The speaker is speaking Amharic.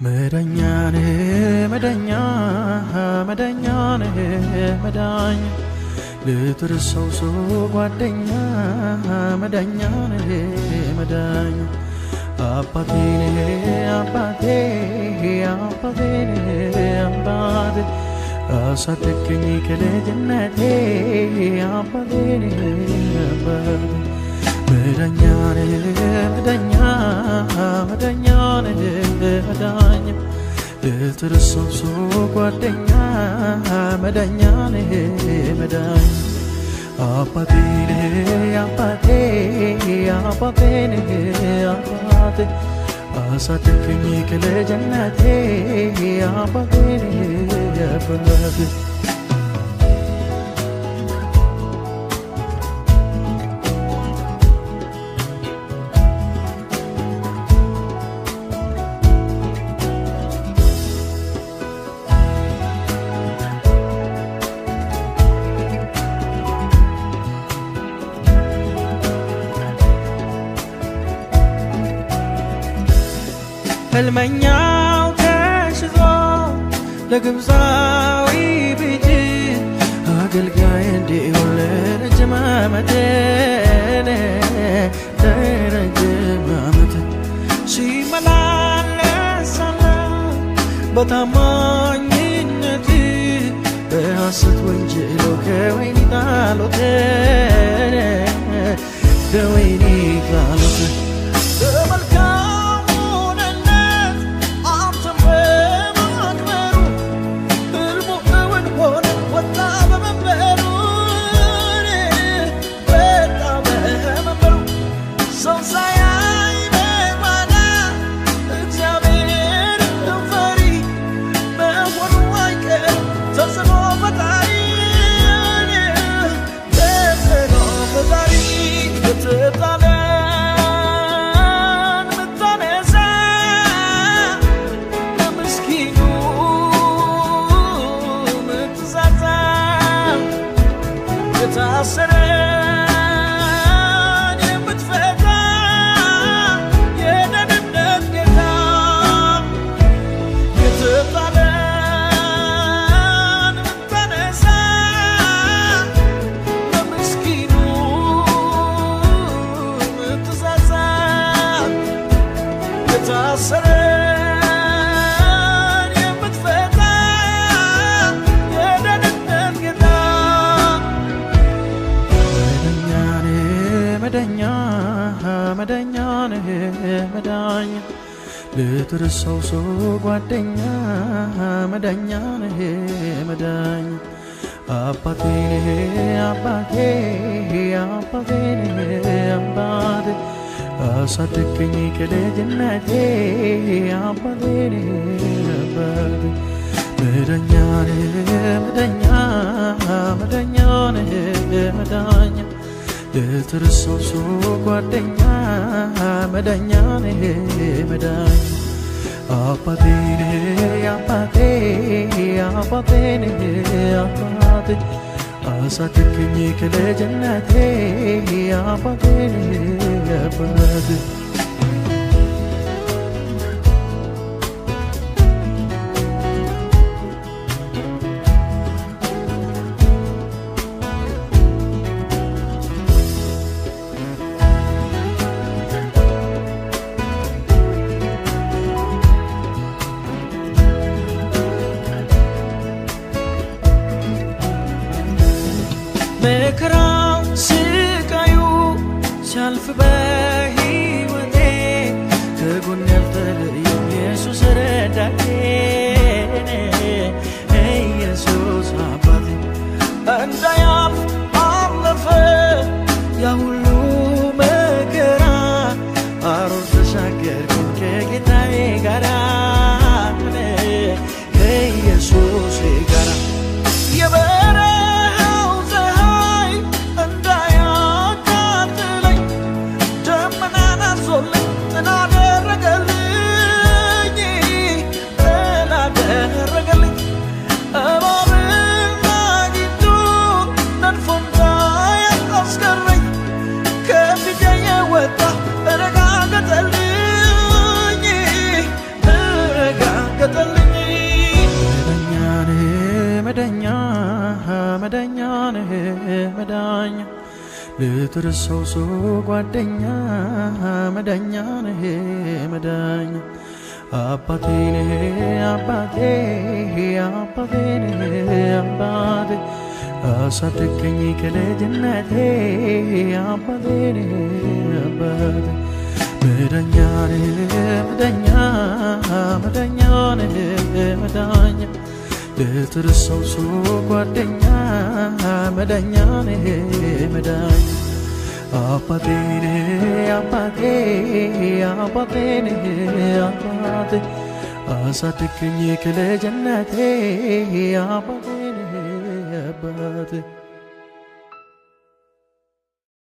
መዳኛኔ መዳኛ መዳኛኔ መዳኛ ልትርሰው ሰው ጓደኛ መዳኛኔ መዳኛ አባቴ አባቴ አባቴ አባቴ አሳደገኝ ከልጅነቴ አባቴ አባቴ መዳኛኔ መዳኛ መዳኛኔ መዳኛ ልትርሰው ሰው ጓደኛ መዳኛኔ መዳኛ አባቴ አባቴ አባቴ አባቴ አሳደገኝ ከልጅነቴ አባቴ አባቴ ህልመኛው ተሽዞ ለግብፃዊ ብጅ አገልጋይ እንዲሆን ለረጅም ዓመት ሲመላለሳለ በታማኝነት በሐሰት ወንጀሎ ከወህኒ ጣሉት ከወህኒ ጣሉት ልትርሰው ሰው ጓደኛ መዳኛኔ መዳኛ አባቴ አባቴ አባቴ አባቴ አሳደገኝ ከልጅነቴ አባቴ አባቴ መዳኛኔ መዳኛ መዳኛኔ መዳኛ ልትርሰው ሰው ጓደኛ መዳኛኔ መዳኛ አባቴ አባቴ አባቴ አባቴ አሳደገኝ ከልጅነቴ አባቴ አባቴ መከራው ስቃዩ ሲያልፍ በሕይወቴ ከጎኔ ያልተለየው ኢየሱስ ረዳቴ ኢየሱስ አባቴ እንዳያልፍ አለፈ ያ ሁሉ መከራ አሮር ተሻገርኩኝ ከጌታዬ ጋራ ከኢየሱስ ጋራ ልትረሳው ሰው ጓደኛ መዳኛ ነህ መዳኛ አባቴ ነህ አባቴ አባቴ ነህ አባቴ አሳደገኝ ከልጅነቴ አባቴ ነህ አባቴ መዳኛ ነህ መዳኛ መዳኛ ነህ መዳኛ ልትረሳው ሰው ጓደኛ መዳኛ ነህ መዳኛ አባቴ ነህ አባቴ አባቴ ነህ አባቴ አሳደገኝ ከልጅነቴ አባቴ ነህ አባቴ